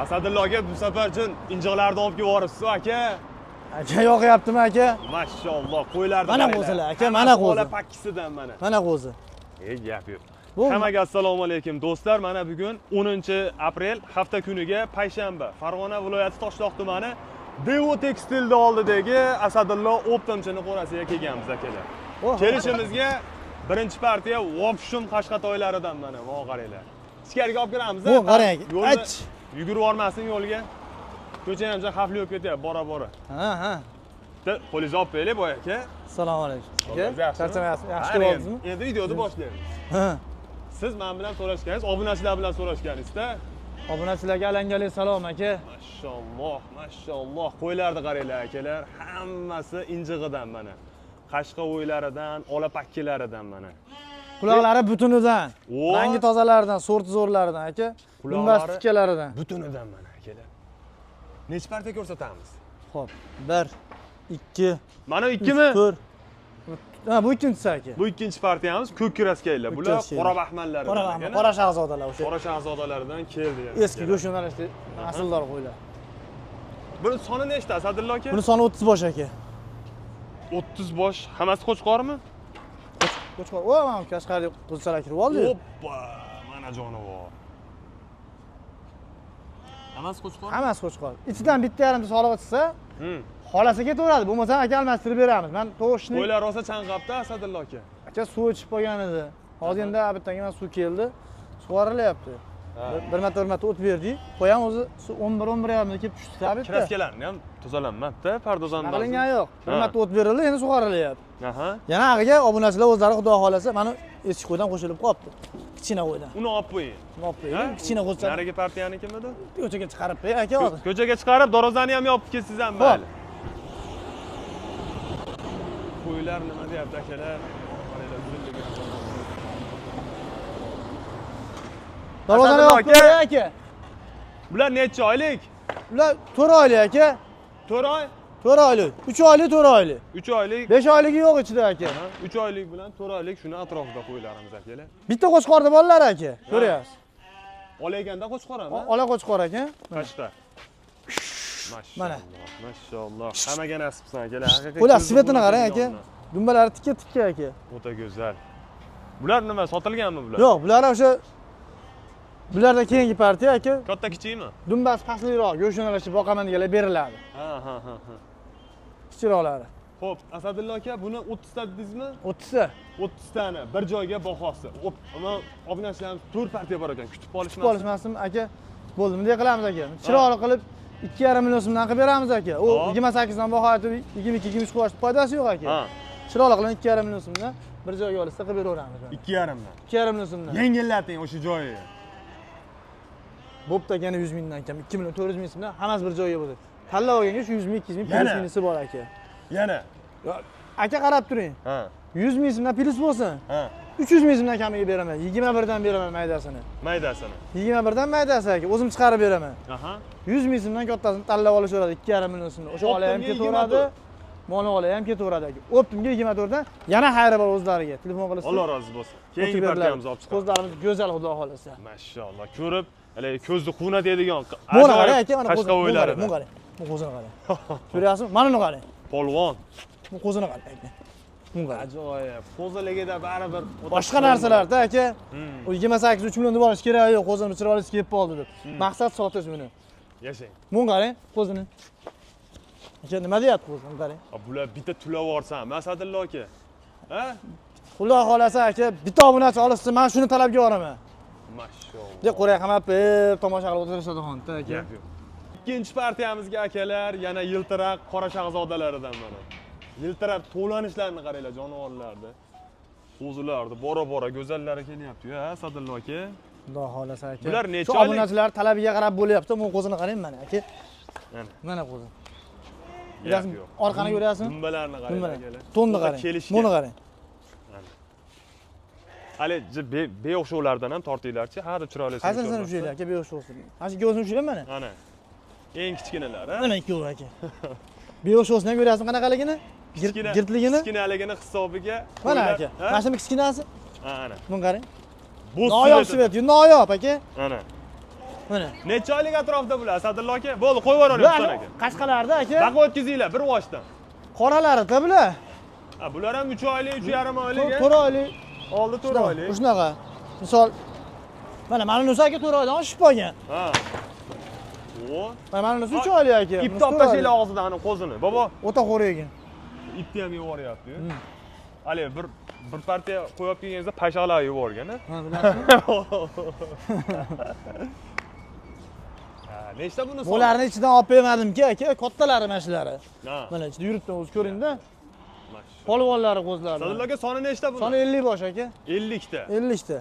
Asadullo aka bu safarchi injiqlarni olib kelib yuboribsiz aka. Aka yoqyaptimi aka? Mashalloh, qo'ylarni Mana qo'zilar aka, mana qo'zi. Qo'la pakkisidan mana. Mana qo'zi. Gap yo'q. Hammaga assalomu alaykum do'stlar. Mana bugun 10-aprel hafta kuniga payshanba. Farg'ona viloyati Toshloq tumani Devo Tekstilda oldidagi Asadullo Optimchini qo'rasiga kelganmiz akalar. Kelishimizga birinchi partiya Vobshum Qashqatoylaridan mana qaranglar. Ichkariga olib kiramiz. Bu qarang. Ach. Yugurib olmasin yo'lga. Ko'cha ham xavfli bo'lib ketyapti, bora-bora. Ha. Qo'lingizni olib qo'yaylik boy aka. Assalomu alaykum. Charchamayapsiz? Yaxshi bo'ldingizmi? Endi videoni boshlaymiz. Ha. Siz men bilan so'rashganingiz, obunachilar bilan so'rashganingizda, obunachilarga alangali salom aka. Mashalloh. Qo'ylarni qaranglar akalar, hammasi injig'idan mana. Qashqa o'ylaridan, olapakkilaridan mana. Quloqlari butunidan, rangi tozalaridan, sorti zo'rlaridan aka. Bundan tikkalaridan. Butunidan mana akalar. Necha partiya ko'rsatamiz? Xo'p, 1 2 Mana 2 mi? 4. Ha, bu ikkinchisi aka. Bu ikkinchi partiyamiz ko'k kraskalar. Bular qora baxmallardan. Qora shahzodalar o'sha. Qora shahzodalardan keldi. Eski go'shtxonalarda asldor qo'ylar. Buni soni nechta Asadullo aka? Buni soni 30 bosh aka. 30 bosh. Hammasi qo'chqormi? Qo'chqor. O, mana Qashqarga qo'zichalar kirib oldi. Hoppa, mana jonivor. Hammasi qo'chqor? Hammasi qo'chqor. Ichidan bitta yarimta soliq chiqsa, xolasi ketaveradi. Bo'lmasa aka almashtirib beramiz. Men to'shni. Qo'ylar rosa chanqabdi Asadullo aka. Aka suv ichib qolgan edi. Hozir endi bittaga suv keldi. Sug'orilyapti. Bir marta o't berdik. Qo'yam o'zi 11 yarimda kelib tushdi tabiatda. Kraskalarni ham tozalanmabdi, pardozandan. Qilingan yo'q. Bir marta o't berildi, endi sug'orilyapti. Aha. Yana ag'iga obunachilar o'zlari xudo xolasa mana eski qo'ydan qo'shilib qolibdi. Kichkina qo'ydan. Uni olib qo'ying. Olib qo'ying. Kichkina qo'ycha. Narigi partiyanikimi edi? Ko'chaga chiqarib qo'y aka hozir. Ko'chaga chiqarib, darvozani ham yopib ketsangiz ham mayli. Qo'ylar nima deyapti akalar? Darvozani yopib qo'y aka. Bular necha oylik? Ular 4 oylik aka. 4 oy? 4 oylik. 3 oylik, 4 oylik. 3 oylik. 5 oyligi yo'q ichida aka. 3 oylik bilan 4 oylik shuni atrofida qo'ylarimiz akalar. Bitta qo'chqorda bolalar aka. Ko'ryapsiz. Oleganda qo'chqorami? Ola qo'chqor aka. Qashqa. Mana. Mashalloh. Hammaga nasib qilsin akalar. Haqiqiy. Qo'ylar svetini qarang aka. Dumbalari tikka aka. O'ta go'zal. Bular nima sotilganmi bular? Yo'q, bular o'sha bulardan keyingi partiya aka. Katta kichikmi? Dumbas pastliroq, go'shtxonalarga boqaman deganlar beriladi. Ha. Kichikroqlari. Xo'p, Asadullo aka, buni 30 ta dedingizmi? 30 ta. 30 tani bir joyga bahosi. Mana obunachilarimiz 4 partiya bor ekan, kutib olishmasin. Kutib olishmasin aka. Bo'ldi, bunday qilamiz aka. Chiroyli qilib 2,5 million so'mdan qilib beramiz aka. U 28 dan baho aytib 22-23 quyosh foydasi yo'q aka. Chiroyli qilib 2,5 million so'mdan bir joyga olsa qilib beraveramiz. 2,5 dan. 2,5 million so'mdan. Yengillating o'sha joyi. Bo'pti aka, 100 mingdan kam 2 million 400 ming so'mdan hammasi bir joyga bo'ldi. Tanlab olganga shu 100 ming, 200 ming plyus minusi bor aka. Yana. Aka qarab turing. 100 ming so'mdan plyus bo'lsin. 300 ming so'mdan kamiga beraman. 21 dan beraman maydasini. 21 dan maydasi aka, o'zim chiqarib beraman. 100 ming so'mdan kattasini tanlab olishaveradi 2,5 million so'mdan. O'sha ola ham ketaveradi. Moni ola ham ketaveradi aka. Optimga 24 dan yana xayri bor o'zlariga. Telefon qilasiz. Alloh rozi bo'lsin. Keyingi partiyamiz olib chiqamiz. Ko'zlarimiz go'zal xudo xolasa. Mashalloh. Ko'rib, haligi ko'zni quvnatadigan. Mana qarang aka, mana qashqa o'ylari. Mana qarang. Bu qo'zini qarang. Ko'ryapsizmi? Mana buni qarang. Polvon. Bu qo'zini qarang aka. Buni qarang. Ajoyib. Qo'ziligida baribir boshqa narsalarda aka. U 28 3 million deb olish kerak yo'q, qo'zini chiroyli kelib qoldi deb. Maqsad sotish buni. Yashang. Buni qarang, qo'zini. Aka nima deyapti qo'zini qarang. Bular bitta tulab yuborsan, Asadullo aka. Ha? Xudo xolasa aka, bitta obunachi olsa, men shuni talabga boraman. Mashalloh. Deb qo'ray qamab, tomosha qilib o'tirishadi xonda aka. Ikkinchi partiyamizga akalar yana yiltiraq qora shahzodalaridan mana. Yiltirab to'lanishlarni qaranglar jonivorlarda. Qo'zilarni bora-bora go'zallari kelyapti-yu, ha, Asadullo aka. Xudo xolasa aka. Bular necha oylik? Obunachilar talabiga qarab bo'lyapti. Men qo'zini qarang mana aka. Mana qo'zi. Bilasizmi? Orqani ko'ryapsizmi? Dumbalarni qarang akalar. To'nni qarang. Buni qarang. Hali beo'xshovlardan ham tortinglarchi, ha deb chiroyli bo'lsin. Qaysini ushlaylar aka, beo'xshovsin. Mana shu o'zini ushlayman mana. Ana. Eng kichkinalar, ha? Mana ikkovi aka. Beo'xshovsini ko'ryapsizmi qanaqaligini? Girtligini? Kichkinaligini hisobiga. Mana aka. Mana shu kichkinasi. Ana. Buni qarang. Bu noyob svet, noyob aka. Ana. Mana. Necha oylik atrofda bular Asadulla aka? Bo'ldi, qo'yib yuboring Husan aka. Qashqalarda aka. Baqa o'tkazinglar bir voshdan. Qoralarida bular. Ha, bular ham 3 oylik, 3,5 oylik. 4 oylik. Oldi 4 oylik. Shunaqa. Misol mana Nusa aka 4 oydan oshib qolgan. Ha. O. Mana Nusa 3 oylik aka. Ip toptashinglar og'zidan ani qo'zini. Bobo, o'ta xo'raygan. ipni ham yuboryapti-yu. Hali bir partiya qo'yib kelganingizda pashaqlar yuborgan, ha? Ha, bilasizmi? Ha, nechta buni soni? Bularni ichidan olib bermadim-ki aka, kattalari mana shulari. Ha. Mana ichida yuribdi, o'zi ko'ring-da. Mashaalloh. Polvonlari qo'zlari. Asadulla aka soni nechta buni? Soni 50 bosh aka. 50 ta. 50 ta.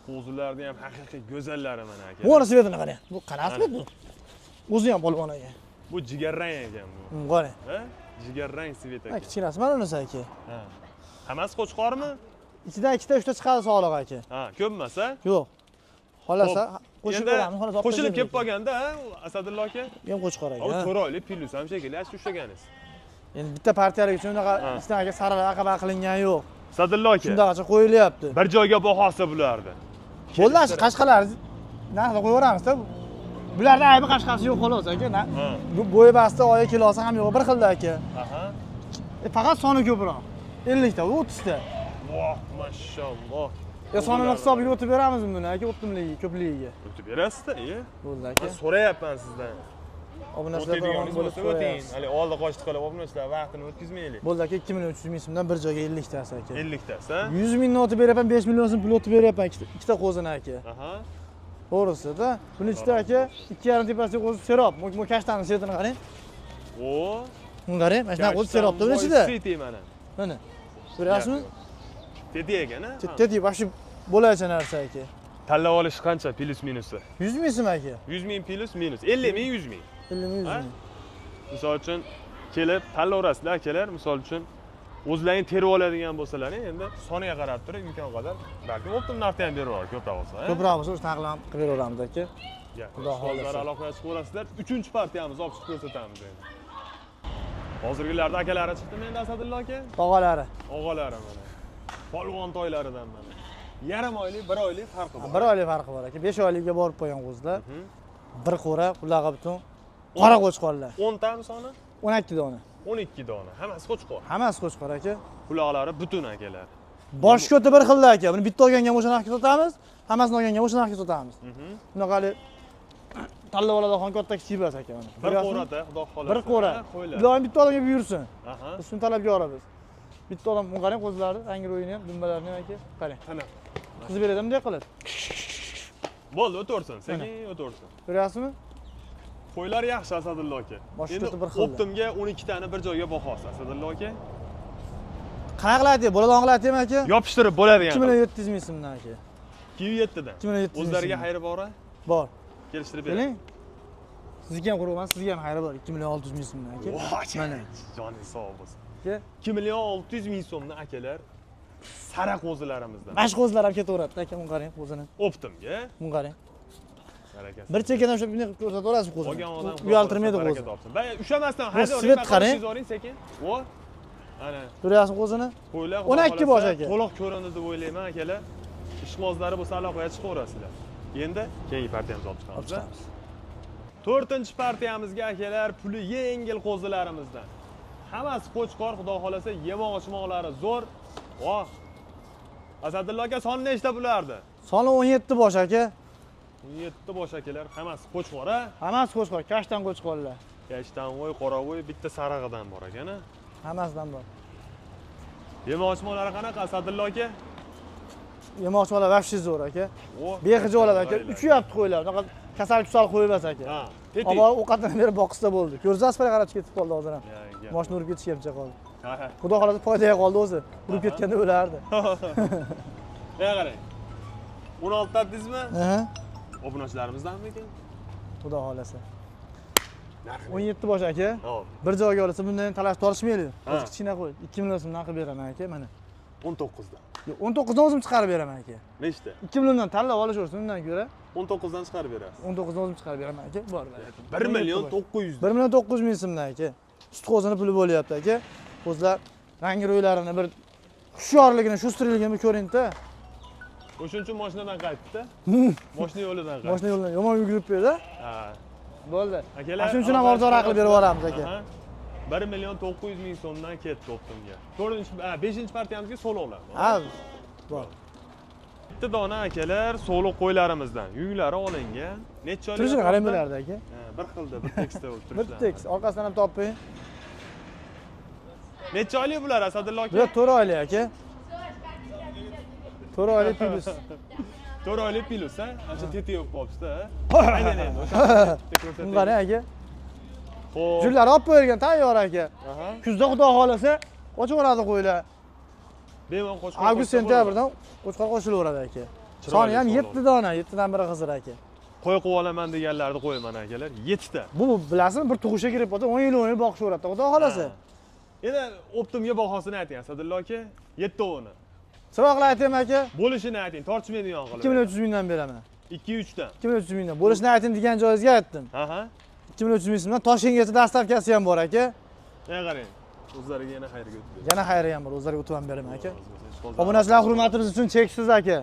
Qo'zilarni ham haqiqiy go'zallari mana aka. Bu svetini qarang. Bu qanaqasi bu? O'zi ham polvon aka. Bu jigarrang ekan bu. Qarang. Ha? Jigarrang svet Ha, aka. kichkinasi mana bunisi aka. Ha. Hammasi qo'chqormi? Ichidan 2 ta 3 ta chiqadi sog'liq aka. Ha, ko'p emas, ha? Yo'q. Xolasa qo'shib beramiz, xolos. Qo'shilib kelib qolganda, ha, Asadulla aka? Ham qo'chqor aka. O 4 oylik plyus ham shekilli, ash ushlaganingiz. Endi bitta partiyalik uchun unaqa ichdan aka saralar aqaba qilingan yo'q. Asadulla aka. Shundaqacha qo'yilyapti. Bir joyga bahosi bulardi. Bo'ldi, qashqalar narxni qo'yib yuboramizda. Bularda aybi qashqasi yo'q xolos aka. Bu bo'yi basti, oyi kilosi ham yo'q, bir xilda aka. Aha. Faqat soni ko'proq. 50 ta, 30 ta. Voh, mashalloh. Sonini hisobiga o'tib beramizmi buni aka, o'ttimligi, ko'pligiga? O'tib berasiz-da, Bo'ldi aka. Men so'rayapman sizdan. Obunachilar O'tadiganingiz bo'lib bo'lsa o'ting. Hali oldi qochdi qilib obunachilar vaqtini o'tkazmaylik. Bo'ldi aka, 2 million 300 ming so'mdan bir joyga 50 tasi aka. 50 tasi, ha? 100 mingni o'tib beryapman, 5 million so'm pul o'tib beryapman ikkita qo'zini aka. Aha. To'g'risi-da. Buni ichida aka 2,5 tepasiga qo'zi serob, mu kashtani setini qarang. O. Buni qarang, mana shunaqa qo'zi serobda buni ichida. Seti mana. Mana. Ko'ryapsizmi? Teti ekan, ha? Teti vosh bo'layotgan narsa aka. Tanlab olish qancha plus minusi? 100 ming so'm aka. 100 ming plus minus, 50 ming, 100 ming. 50 ming 100 Ha? ming. Misol uchun kelib tanlaverasizlar akalar, misol uchun o'zlaring terib oladigan bo'lsalaring, endi soniga qarab turib imkon qadar balki optim narxda ham berib yuboradi ko'proq bo'lsa, ha? Ko'proq bo'lsa o'sha taqlam qilib beraveramiz aka. Xudo Hozir xohlasa. aloqaga chiqib olasizlar. 3-partiyamiz olib chiqib ko'rsatamiz endi. Hozirgilarda akalari chiqdimi endi Asadulla aka? Tog'alari. Og'alari mana. Polvon to'ylaridan mana. Yarim oylik, 1 oylik farqi bor. 1 oylik farqi bor aka. 5 oylikka borib qo'ygan qo'zlar. Bir qo'ra, ularga butun qora qo'chqorlar. 10 tami soni? 12 dona. 12 dona. Hammasi qo'chqor. Hammasi qo'chqor aka. Quloqlari butun akalar. Bosh ko'ti bir xilda aka. Buni bitta olganga o'sha narxga sotamiz, hammasini olganga o'sha narxga sotamiz. Bunaqali tanlab oladigan katta kichik emas aka mana. Bir qo'rada, xudo xohlasa. Bir qo'ra. Iloyim bitta odamga buyursin. Aha. Biz shuni talabga olamiz. Bitta odam bunu qarang qo'zlarni, rangi ro'yini ham, dumbalarini ham aka. Qarang. Qana. Qizib beradimi bunday qilib? Bo'ldi, o'tirsin, sekin o'tirsin. Ko'ryapsizmi? Qo'ylar yaxshi Asadulla aka. Bosh Endi ko'ti bir xilda. Optimga 12 tani bir joyga bahosi Asadulla aka. Qanaqa qilyapti? Bo'ladigan qilyaptimi aka? Yopishtirib bo'ladigan. 2 million 700 ming so'mdan aka. 27 dan. 2 million 700 ming. O'zlariga xayri bor-a? Bor. Kelishtirib Keling. bering. Sizga ham qurban, sizga ham xayri bor. 2 million 600 ming so'mdan aka. Mana. Joningiz sog' bo'lsin. Aka, 2 million 600 ming so'mdan akalar sara qo'zilarimizdan. Bash qo'zlar ham ketaveradi aka, buni qarang qo'zini. Optimga. Buni qarang. Barakasi. Bir chekkadan ushlab bunday qilib ko'rsataverasiz qo'zini. Olgan odam Uyaltirmaydi qo'zni. Ushamasdan Bu svet qarang. oling sekin. Vo. Ana. Ko'ryapsizmi qo'zini? Qo'ylar 12 bosh aka. To'liq ko'rindi deb o'ylayman akalar. Ishqibozlari bo'lsa aloqaga chiqaverasizlar. Endi keyingi partiyamizni olib chiqamiz. 4-chi partiyamizga akalar puli yengil qo'zilarimizdan. Hammasi qo'chqor, xudo xolasa, yemoq-ichmoqlari zo'r. Voh. Asadulla aka soni nechta bulardi? Soni 17 bosh aka. 17 bosh akalar, hammasi qo'chqor, ha? Hammasi qo'chqor, kashtan qo'chqorlar. Kashtanvoy, qoravoy, bitta sarig'idan bor ekan, ha? Hammasidan bor. Yemoq-ichmoqlari qanaqa Asadulla aka? Yemoqchilar vafshi zo'r aka. O, Bexijo oladi aka. Uchyapti qo'ylar. Unaqa kasal qo'yib emas aka. Ha, teti. Avval ovqatini berib boqsa bo'ldi. Ko'rsangiz payqa qarab ketib qoldi hozir ham. Mashina urib ketishga qoldi. Ha, ha. Xudo xolasa foydaya qoldi o'zi. Urib ketganda o'lardi. Mana qarang. 16 tadizmi? Aha. Obunachilarimizdanmi ekan? Xudo xolasa. Narxi. 17 bosh aka. Hop. Bir joyga olsa bundan talash tortishmaydi. Ha. O'zi kichkina qo'y. 2 million so'mdan qilib beraman aka mana. 19 dan. 19 dan o'zim chiqarib beraman aka. Nechta? 2 milliondan tanlab olishaversin undan ko'ra. 19 dan chiqarib berasiz. 19 dan o'zim chiqarib beraman aka. Bor. 1 million 900. 1 million 900 ming so'mdan aka. Sut qo'zini puli bo'lyapti aka. Qo'zlar rangi ro'ylarini bir hushyorligini, shustrligini ko'ring-da. O'shuning uchun mashinadan qaytdi-da. Mashina yo'lidan qaytdi. Mashina yo'ldan yomon yugurib berdi. Ha. Bo'ldi. Akalar, Shuning uchun ham arzonroq qilib berib yuboramiz aka. 1.900.000 so'mdan ketdi Optimga. 5-partiyamizga so'lovlar. Ha. Bor. Bitta dona akalar so'liq qo'ylarimizdan yuklari olingan. Necha oylik? Turishini qarang bo'lardi aka. Ha, bir xilda, bir tekisda bo'lib turishlar. Bir tekis, orqasidan ham toping. Necha oylik bular Asadullo aka? Bu 4 oylik aka. 4 oylik plus. 4 oylik plus ha? Ancha teti yo'q qolibdi-da. Aynan endi. Buni qarang aka. Xo'p. Jullar olib qo'yilgan tayyor aka. Aha. Kuzda xudo xolasa qochaveradi qo'ylar. Bemalol qo'shib. Avgust sentyabrdan qo'chqor qo'shilaveradi aka. Soni ham 7 dona, 7 dan biri Xizr aka. Qo'y qilib olaman deganlarni qo'yaman akalar. 7 ta. Bu bilasizmi, bir tug'ishga kirib qolsa 10 yil boqishaveradi, xudo xolasa. Endi Optimga bahosini ayting Asadullo aka. 7 tavoni. Chiroqli aytaymi aka? Bo'lishini ayting, tortishmaydigan qilib. 2300 mingdan beraman. 2-3 dan. 2300 mingdan. Bo'lishini ayting degan joyingizga aytdim. Aha. 2300 ming so'mdan Toshkentgacha dastavkasi ham bor aka. Mana qarang. O'zlariga yana xayrga o'tib beradi. Yana xayri ham bor, o'zlariga o'tib ham beraman aka. Obunachilar hurmatimiz uchun cheksiz aka.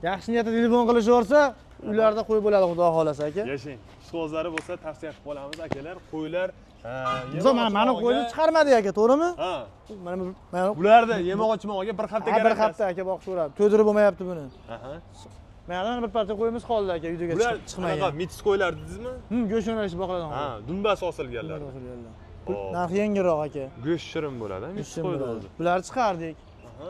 Yaxshi niyatda telefon qilishaversa, uylarda qo'y bo'ladi xudo xolasa aka. Yashang. Ustozlari bo'lsa tavsiya qilib qolamiz akalar. Qo'ylar Biz mana qo'yni chiqarmadik aka, to'g'rimi? Ha. Mana Bularda yemoq-ochmoqga bir hafta bir hafta aka boqishaveradi. To'ydirib bo'lmayapti buni. Aha. Mana bir parcha qo'yimiz qoldi aka, uydaga chiqmagan. Bular mitis qo'ylar dedingizmi? Go'sht yo'nalishi boqiladi. Ha, dumbas osilganlar. Narxi yengilroq aka. Go'sht shirin bo'ladi, mitis qo'ydi o'zi. Bularni chiqardik. Aha.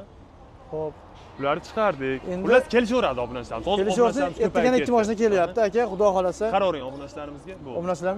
Xo'p. Bularni chiqardik. Endi- Ular kelishaveradi obunachilarimiz. Kelishaversa, ertaga 2 mashina kelyapti aka, xudo xolasa. Qaroring obunachilarimizga. Bu. Obunachilar